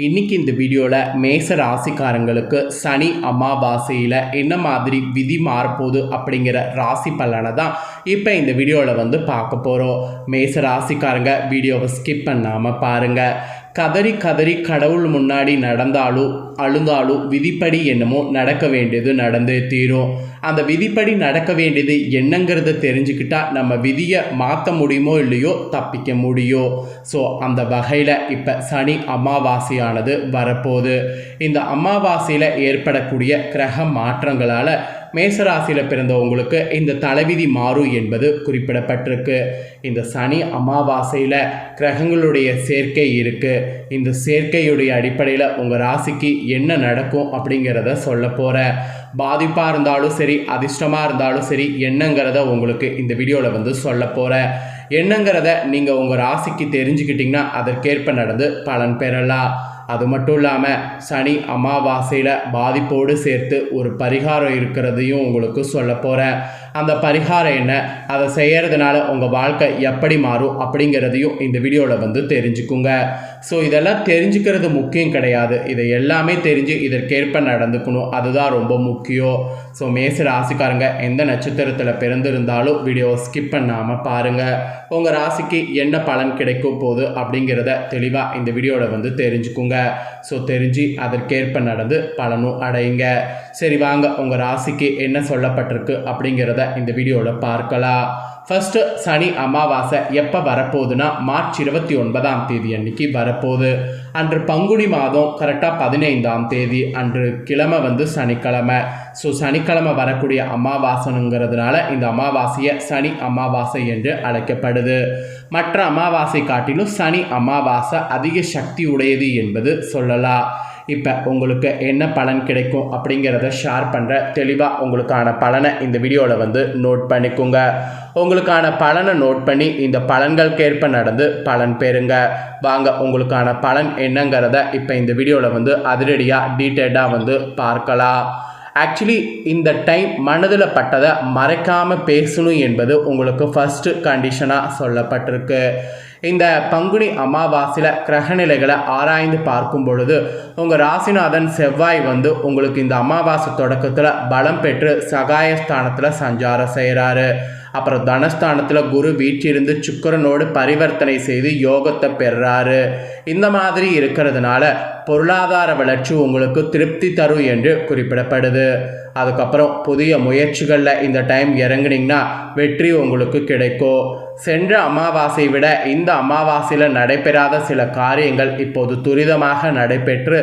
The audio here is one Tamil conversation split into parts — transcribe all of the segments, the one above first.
இன்னைக்கு இந்த வீடியோவில் மேச ராசிக்காரங்களுக்கு சனி அமாவாசையில் என்ன மாதிரி விதி மாறப்போகுது அப்படிங்கிற ராசி பலனை தான் இப்போ இந்த வீடியோவில் பார்க்க போகிறோம். மேச ராசிக்காரங்க வீடியோவை ஸ்கிப் பண்ணாமல் பாருங்கள். கதறி கதறி கடவுள் முன்னாடி நடந்தாலும் அழுந்தாலும் விதிப்படி என்னமோ நடக்க வேண்டியது நடந்தே தீரும். அந்த விதிப்படி நடக்க வேண்டியது என்னங்கிறத தெரிஞ்சுக்கிட்டா நம்ம விதியை மாற்ற முடியுமோ இல்லையோ தப்பிக்க முடியும். ஸோ அந்த வகையில் இப்போ சனி அமாவாசையானது வரப்போகுது. இந்த அமாவாசையில் ஏற்படக்கூடிய கிரக மாற்றங்களால் மேசராசியில் பிறந்தவங்களுக்கு இந்த தலைவிதி மாறும் என்பது குறிப்பிடப்பட்டிருக்கு. இந்த சனி அமாவாசையில் கிரகங்களுடைய சேர்க்கை இருக்குது. இந்த சேர்க்கையுடைய அடிப்படையில் உங்கள் ராசிக்கு என்ன நடக்கும் அப்படிங்கிறத சொல்ல போகிறேன். பாதிப்பாக இருந்தாலும் சரி, அதிர்ஷ்டமாக இருந்தாலும் சரி, என்னங்கிறத உங்களுக்கு இந்த வீடியோவில் சொல்ல போகிறேன். என்னங்கிறத நீங்கள் உங்கள் ராசிக்கு தெரிஞ்சுக்கிட்டிங்கன்னா அதற்கேற்ப நடந்து பலன் பெறலாம். அது மட்டும் இல்லாமல் சனி அமாவாசையில் பாதிப்போடு சேர்த்து ஒரு பரிகாரம் இருக்கிறதையும் உங்களுக்கு சொல்ல போகிறேன். அந்த பரிகாரம் என்ன, அதை செய்கிறதுனால உங்கள் வாழ்க்கை எப்படி மாறும் அப்படிங்கிறதையும் இந்த வீடியோவில் தெரிஞ்சுக்குங்க. ஸோ இதெல்லாம் தெரிஞ்சுக்கிறது முக்கியம் கிடையாது, இதை எல்லாமே தெரிஞ்சு இதற்கேற்ப நடந்துக்கணும், அதுதான் ரொம்ப முக்கியம். ஸோ மேச ராசிக்காரங்க எந்த நட்சத்திரத்தில் பிறந்திருந்தாலும் வீடியோவை ஸ்கிப் பண்ணாமல் பாருங்கள். உங்கள் ராசிக்கு என்ன பலன் கிடைக்கும் போகுது அப்படிங்கிறத தெளிவாக இந்த வீடியோவில் தெரிஞ்சுக்குங்க. ஸோ தெரிஞ்சு அதற்கேற்ப நடந்து பலனும் அடையுங்க. சரி வாங்க, உங்கள் ராசிக்கு என்ன சொல்லப்பட்டிருக்கு அப்படிங்கிறத இந்த வீடியோவில் பார்க்கலாம். ஃபர்ஸ்ட்டு சனி அமாவாசை எப்போ வரப்போகுதுன்னா மார்ச் 29ஆம் தேதி அன்னைக்கு வரப்போகுது. அன்று பங்குனி மாதம் கரெக்டாக 15ஆம் தேதி அன்று கிழமை சனிக்கிழமை. ஸோ சனிக்கிழமை வரக்கூடிய அமாவாசைங்கிறதுனால இந்த அமாவாசையை சனி அமாவாசை என்று அழைக்கப்படுது. மற்ற அமாவாசை காட்டிலும் சனி அமாவாசை அதிக சக்தி உடையது என்பது சொல்லலாம். இப்போ உங்களுக்கு என்ன பலன் கிடைக்கும் அப்படிங்கிறத ஷேர் பண்ணுற, தெளிவாக உங்களுக்கான பலனை இந்த வீடியோவில் நோட் பண்ணிக்கோங்க. உங்களுக்கான பலனை நோட் பண்ணி இந்த பலன்களுக்கேற்ப நடந்து பலன் பெறுங்க. வாங்க, உங்களுக்கான பலன் என்னங்கிறத இப்போ இந்த வீடியோவில் அதிரடியாக டீட்டெயிலாக பார்க்கலாம். ஆக்சுவலி இந்த டைம் மனதில் பட்டதை மறைக்காமல் பேசணும் என்பது உங்களுக்கு ஃபஸ்ட்டு கண்டிஷனாக சொல்லப்பட்டிருக்கு. இந்த பங்குனி அமாவாசையில் கிரகநிலைகளை ஆராய்ந்து பார்க்கும் பொழுது உங்கள் ராசிநாதன் செவ்வாய் உங்களுக்கு இந்த அமாவாசை தொடக்கத்தில் பலம் பெற்று சகாயஸ்தானத்தில் சஞ்சாரம் செய்கிறாரு. அப்புறம் தனஸ்தானத்தில் குரு வீற்றிருந்து சுக்கிரனோடு பரிவர்த்தனை செய்து யோகத்தை பெறுறாரு. இந்த மாதிரி இருக்கிறதுனால பொருளாதார வளர்ச்சி உங்களுக்கு திருப்தி தரும் என்று குறிப்பிடப்படுது. அதுக்கப்புறம் புதிய முயற்சிகளில் இந்த டைம் இறங்குனீங்கன்னா வெற்றி உங்களுக்கு கிடைக்கும். சென்ற அமாவாசை விட இந்த அமாவாசையில் நடைபெறாத சில காரியங்கள் இப்போது துரிதமாக நடைபெற்று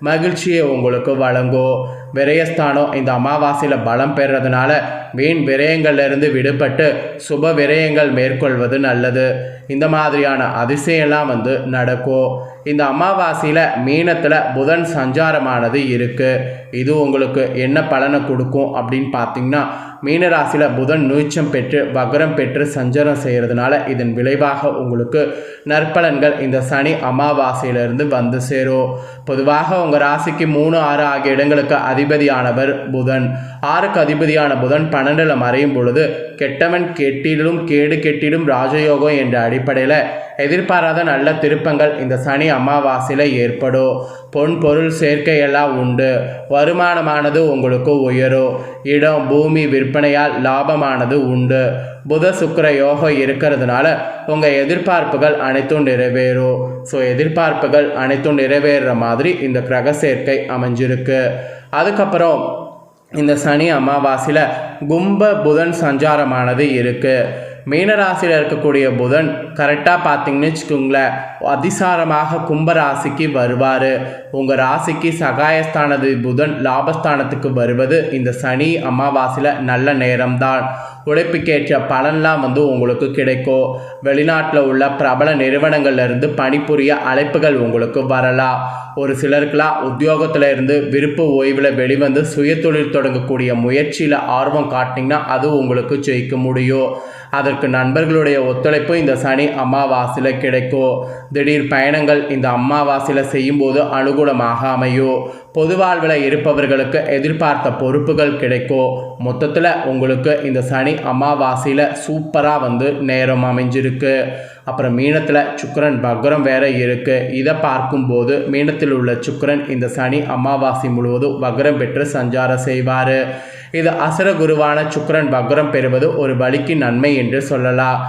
மகிழ்ச்சியை உங்களுக்கு வழங்கும். விரயஸ்தானம் இந்த அமாவாசையில் பலம் பெறதுனால வீண் விரயங்கள்லேருந்து விடுபட்டு சுப விரயங்கள் மேற்கொள்வது நல்லது. இந்த மாதிரியான அதிசயம்லாம் நடக்கும். இந்த அமாவாசையில் மீனத்தில் புதன் சஞ்சாரமானது இருக்குது. இது உங்களுக்கு என்ன பலனை கொடுக்கும் அப்படின்னு பார்த்தீங்கன்னா, மீனராசியில் புதன் நீச்சம் பெற்று வக்ரம் பெற்று சஞ்சாரம் செய்கிறதுனால இதன் விளைவாக உங்களுக்கு நற்பலன்கள் இந்த சனி அமாவாசையிலிருந்து சேரும். பொதுவாக உங்கள் ராசிக்கு 3, 6 ஆகிய இடங்களுக்கு அதிபதியானவர் புதன். 6க்கு அதிபதியான புதன் 12ல் மறையும் பொழுது கெட்டவன் கெட்டிலும் கேடு கெட்டிலும் ராஜயோகம் என்ற அடிப்படையில் எதிர்பாராத நல்ல திருப்பங்கள் இந்த சனி அமாவாசையில் ஏற்படும். பொன் பொருள் சேர்க்கையெல்லாம் உண்டு. வருமானமானது உங்களுக்கு உயரும். இடம் பூமி விற்பனையால் லாபமானது உண்டு. புத சுக்கிர யோகம் இருக்கிறதுனால உங்கள் எதிர்பார்ப்புகள் அனைத்தும் நிறைவேறும். ஸோ எதிர்பார்ப்புகள் அனைத்தும் நிறைவேறுற மாதிரி இந்த கிரக சேர்க்கை அமைஞ்சிருக்கு. அதுக்கப்புறம் இந்த சனி அமாவாசையில் கும்ப புதன் சஞ்சாரமானது இருக்குது. மீனராசியில் இருக்கக்கூடிய புதன் கரெக்டாக பார்த்தீங்கன்னு வச்சுக்கோங்களேன், அதிசாரமாக கும்பராசிக்கு வருவார். உங்கள் ராசிக்கு சகாயஸ்தானது புதன் லாபஸ்தானத்துக்கு வருவது இந்த சனி அமாவாசையில் நல்ல நேரம்தான். உழைப்புக்கேற்ற பலன்லாம் உங்களுக்கு கிடைக்கும். வெளிநாட்டில் உள்ள பிரபல நிறுவனங்கள்லேருந்து பணிபுரிய அழைப்புகள் உங்களுக்கு வரலாம். ஒரு சிலருக்கெல்லாம் உத்தியோகத்தில் இருந்து விருப்ப ஓய்வில் வெளிவந்து சுயதொழில் தொடங்கக்கூடிய முயற்சியில் ஆர்வம் காட்டினீங்கன்னா அது உங்களுக்கு ஜெயிக்க முடியும். அதற்கு நண்பர்களுடைய ஒத்துழைப்பு இந்த சனி அமாவாசையில் கிடைக்கும். திடீர் பயணங்கள் இந்த அமாவாசையில் செய்யும்போது அனுகூலமாக அமையும். பொது வாழ்வில் இருப்பவர்களுக்கு எதிர்பார்த்த பொறுப்புகள் கிடைக்கும். மொத்தத்தில் உங்களுக்கு இந்த சனி அமாவாசையில் சூப்பராக வந்து நேரம் அமைஞ்சிருக்கு. அப்புறம் மீனத்தில் சுக்கிரன் வக்ரம் வேற இருக்குது. இதை பார்க்கும்போது மீனத்தில் உள்ள சுக்கிரன் இந்த சனி அமாவாசை முழுவதும் வக்ரம் பெற்று சஞ்சாரம் செய்வார். இது அசுர குருவான சுக்கிரன் வக்ரம் பெறுவது ஒரு வழிக்கு நன்மை என்று சொல்லலாம்.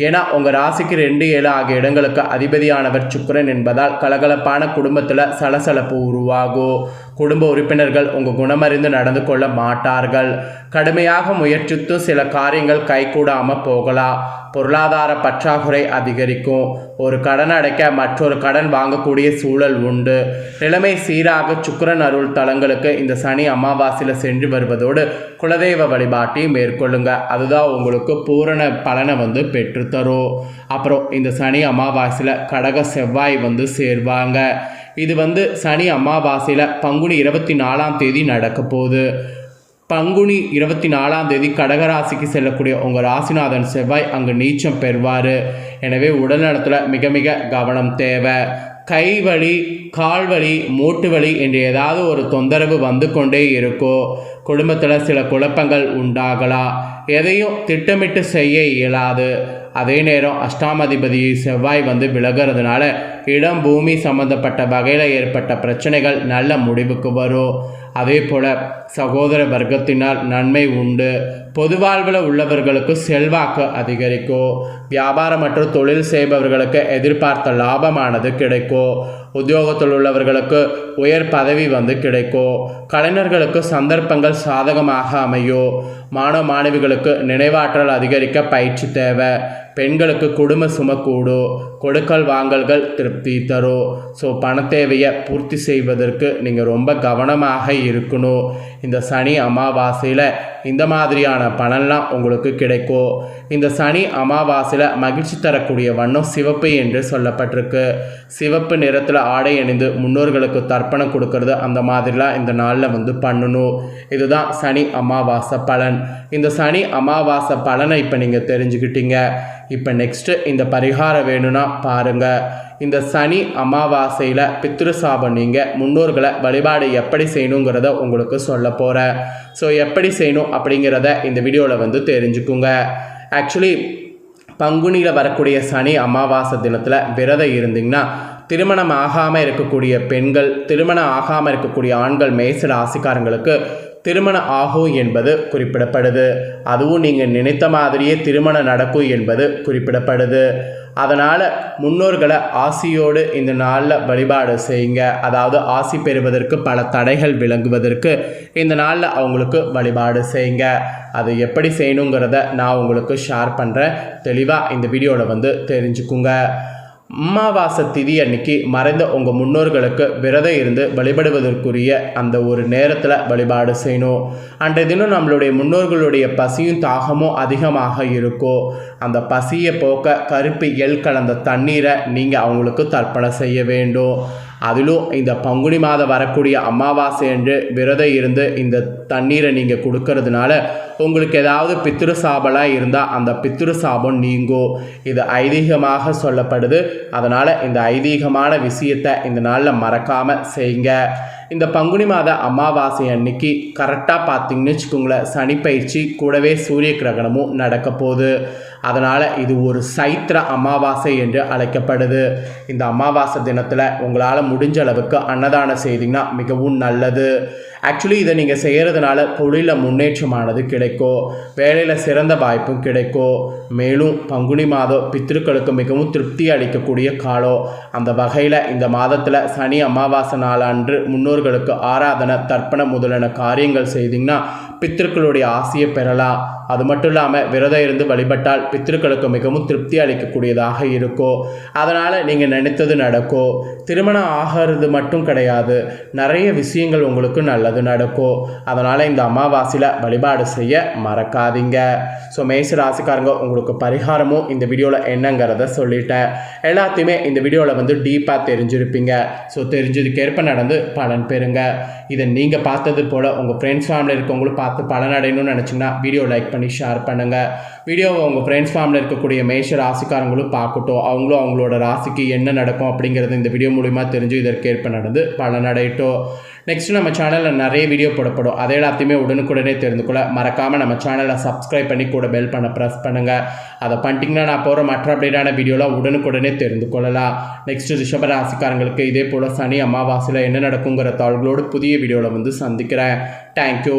ஏன்னா உங்கள் ராசிக்கு 2, 7 ஆகிய இடங்களுக்கு அதிபதியானவர் சுக்கிரன் என்பதால் கலகலப்பான குடும்பத்தில் சலசலப்பு உருவாகும். குடும்ப உறுப்பினர்கள் உங்கள் குணமறிந்து நடந்து கொள்ள மாட்டார்கள். கடுமையாக முயற்சித்தும் சில காரியங்கள் கைகூடாமல் போகலாம். பொருளாதார பற்றாக்குறை அதிகரிக்கும். ஒரு கடன் அடைக்க மற்றொரு கடன் வாங்கக்கூடிய சூழல் உண்டு. நிலைமை சீராக சுக்கிரன் அருள் தலங்களுக்கு இந்த சனி அமாவாசையில் சென்று வருவதோடு குலதெய்வ வழிபாட்டையும் மேற்கொள்ளுங்க. அதுதான் உங்களுக்கு பூரண பலனை வந்து பெற்றுத்தரும். அப்புறம் இந்த சனி அமாவாசையில் கடக செவ்வாய் வந்து சேர்வாங்க. இது வந்து சனி அமாவாசையில் பங்குனி 24ஆம் தேதி நடக்க போகுது. பங்குனி 24ஆம் தேதி கடகராசிக்கு செல்லக்கூடிய உங்கள் ராசிநாதன் செவ்வாய் அங்கு நீச்சம் பெறுவார். எனவே உடல்நலத்தில் மிக மிக கவனம் தேவை. கை வலி, கால் வலி, மூட்டு வலி என்று ஏதாவது ஒரு தொந்தரவு வந்து கொண்டே இருக்கும். குடும்பத்தில் சில குழப்பங்கள் உண்டாகலாம். எதையும் திட்டமிட்டு செய்ய இயலாது. அதே நேரம் அஷ்டாமதிபதி செவ்வாய் வந்து விலகிறதுனால இடம் பூமி சம்பந்தப்பட்ட வகையில் ஏற்பட்ட பிரச்சனைகள் நல்ல முடிவுக்கு வரும். அதே போல் சகோதர வர்க்கத்தினால் நன்மை உண்டு. பொது வாழ்வில் உள்ளவர்களுக்கு செல்வாக்கு அதிகரிக்கும். வியாபாரம் மற்றும் தொழில் செய்பவர்களுக்கு எதிர்பார்த்த லாபமானது கிடைக்கும். உத்தியோகத்தில் உள்ளவர்களுக்கு உயர் பதவி வந்து கிடைக்கும். கலைஞர்களுக்கு சந்தர்ப்பங்கள் சாதகமாக அமையும். மாணவ மாணவிகளுக்கு நினைவாற்றல் அதிகரிக்க பயிற்சி தேவை. பெண்களுக்கு குடும்ப சும கூடும். கொடுக்கல் வாங்கல்கள் திருப்தி தரும். ஸோ பண தேவையை பூர்த்தி செய்வதற்கு நீங்கள் ரொம்ப கவனமாக இருக்கணும். இந்த சனி அமாவாசையில் இந்த மாதிரியான பலன்லாம் உங்களுக்கு கிடைக்கும். இந்த சனி அமாவாசையில் மகிழ்ச்சி தரக்கூடிய வண்ணம் சிவப்பு என்று சொல்லப்பட்டிருக்கு. சிவப்பு நிறத்தில் ஆடை அணிந்து முன்னோர்களுக்கு தர்ப்பணம் கொடுக்கறது அந்த மாதிரிலாம் இந்த நாளில் வந்து பண்ணணும். இதுதான் சனி அமாவாசை பலன். இந்த சனி அமாவாசை பலனை இப்போ நீங்கள் தெரிஞ்சுக்கிட்டீங்க. இப்போ நெக்ஸ்ட்டு இந்த பரிகாரம் வேணும்னா பாருங்கள். இந்த சனி அமாவாசையில் பித்ரு சாபம் நீங்கள் முன்னோர்களை வழிபாடு எப்படி செய்யணுங்கிறத உங்களுக்கு சொல்ல போகிறேன். ஸோ எப்படி செய்யணும் அப்படிங்கிறத இந்த வீடியோவில் வந்து தெரிஞ்சுக்குங்க. ஆக்சுவலி பங்குனியில் வரக்கூடிய சனி அமாவாசை தினத்தில் விரதம் இருந்தீங்கன்னா திருமணம் ஆகாமல் இருக்கக்கூடிய பெண்கள், திருமணம் ஆகாமல் இருக்கக்கூடிய ஆண்கள், மேச ராசிக்காரங்களுக்கு திருமணம் ஆகும் என்பது குறிப்பிடப்படுது. அதுவும் நீங்கள் நினைத்த மாதிரியே திருமணம் நடக்கும் என்பது குறிப்பிடப்படுது. அதனால் முன்னோர்களை ஆசியோடு இந்த நாளில் வழிபாடு செய்யுங்க. அதாவது ஆசி பெறுவதற்கு பல தடைகள் விளங்குவதற்கு இந்த நாளில் அவங்களுக்கு வழிபாடு செய்யுங்க. அது எப்படி செய்யணுங்கிறத நான் உங்களுக்கு ஷேர் பண்ணுறேன். தெளிவாக இந்த வீடியோவில் வந்து தெரிஞ்சுக்குங்க. அமாவாசை திதி அன்னைக்கு மறைந்த உங்கள் முன்னோர்களுக்கு விரதம் இருந்து வழிபடுவதற்குரிய அந்த ஒரு நேரத்தில் வழிபாடு செய்யணும். அன்றைய தினம் நம்மளுடைய முன்னோர்களுடைய பசியும் தாகமும் அதிகமாக இருக்கும். அந்த பசியை போக்க கருப்பு எள் கலந்த தண்ணீரை நீங்கள் அவங்களுக்கு தர்ப்பணம் செய்ய வேண்டும். அதிலும் இந்த பங்குனி மாதம் வரக்கூடிய அமாவாசை என்று விரதம் இருந்து இந்த தண்ணீரை நீங்கள் கொடுக்கறதுனால உங்களுக்கு ஏதாவது பித்ரு சாபலாக இருந்தால் அந்த பித்ரு சாபம் நீங்கும். இது ஐதீகமாக சொல்லப்படுது. அதனால் இந்த ஐதீகமான விஷயத்தை இந்த நாளில் மறக்காமல் செய்யுங்க. இந்த பங்குனி மாத அமாவாசை அன்னைக்கு கரெக்டாக பார்த்தீங்கன்னு வச்சுக்கோங்களேன், சனி பயிற்சி கூடவே சூரிய கிரகணமும் நடக்க போகுது. அதனால் இது ஒரு சைத்திர அமாவாசை என்று அழைக்கப்படுது. இந்த அமாவாசை தினத்தில் உங்களால் முடிஞ்ச அளவுக்கு அன்னதானம் செய்தீங்கன்னா மிகவும் நல்லது. ஆக்சுவலி இதை நீங்கள் செய்கிறதுனால தொழிலில் முன்னேற்றமானது கிடைக்கும். வேலையில் சிறந்த வாய்ப்பும் கிடைக்கும். மேலும் பங்குனி மாதம் பித்ருக்களுக்கு மிகவும் திருப்தி அளிக்கக்கூடிய காலம். அந்த வகையில் இந்த மாதத்தில் சனி அமாவாசை நாளன்று முன்னோர்களுக்கு ஆராதனை, தர்ப்பணம் முதலான காரியங்கள் செய்தீங்கன்னா பித்ருக்களுடைய ஆசையை பெறலாம். அது மட்டும் இல்லாமல் விரதம் இருந்து வழிபட்டால் பித்ருக்களுக்கு மிகவும் திருப்தி அளிக்கக்கூடியதாக இருக்கும். அதனால் நீங்கள் நினைத்தது நடக்கும். திருமணம் ஆகிறது மட்டும் கிடையாது, நிறைய விஷயங்கள் உங்களுக்கு நல்லது நடக்கும். அதனால் இந்த அமாவாசையில் வழிபாடு செய்ய மறக்காதீங்க. ஸோ மேஷ ராசிக்காரங்க, உங்களுக்கு பரிகாரமும் இந்த வீடியோவில் என்னங்கிறத சொல்லிட்டேன். எல்லாத்தையுமே இந்த வீடியோவில் வந்து டீப்பாக தெரிஞ்சிருப்பீங்க. ஸோ தெரிஞ்சதுக்கேற்ப நடந்து பலன் பெறுங்க. இதை நீங்கள் பார்த்தது போல் உங்கள் ஃப்ரெண்ட்ஸ் ஃபேமிலி இருக்கவங்களும் பார்த்து பலனடையணும்னு நினச்சிங்கன்னா வீடியோ லைக் பண்ணி ஷேர் பண்ணுங்கள். வீடியோவை உங்கள் ஃப்ரெண்ட்ஸ் ஃபேமிலியில் இருக்கக்கூடிய மேஷ ராசிக்காரங்களும் பார்க்கட்டும். அவங்களும் அவங்களோட ராசிக்கு என்ன நடக்கும் அப்படிங்கிறது இந்த வீடியோ மூலிமா தெரிஞ்சு இதற்கேற்ப நடந்து பலனடையட்டும். நெக்ஸ்ட்டு நம்ம சேனலில் நிறைய வீடியோ போடப்படும். அதை எல்லாத்தையுமே உடனுக்குடனே தெரிந்து கொள்ள மறக்காமல் நம்ம சேனலை சப்ஸ்கிரைப் பண்ணி கூட பெல் பண்ண ப்ரெஸ் பண்ணுங்கள். அதை பண்ணிட்டீங்கன்னா நான் போகிற மற்ற அப்டேட்டான வீடியோலாம் உடனுக்குடனே தெரிந்து கொள்ளலாம். நெக்ஸ்ட்டு ரிஷப ராசிக்காரங்களுக்கு இதே போல் சனி அமாவாசையில் என்ன நடக்குங்கிற தாள்களோடு புதிய வீடியோவில் வந்து சந்திக்கிறேன். தேங்க்யூ.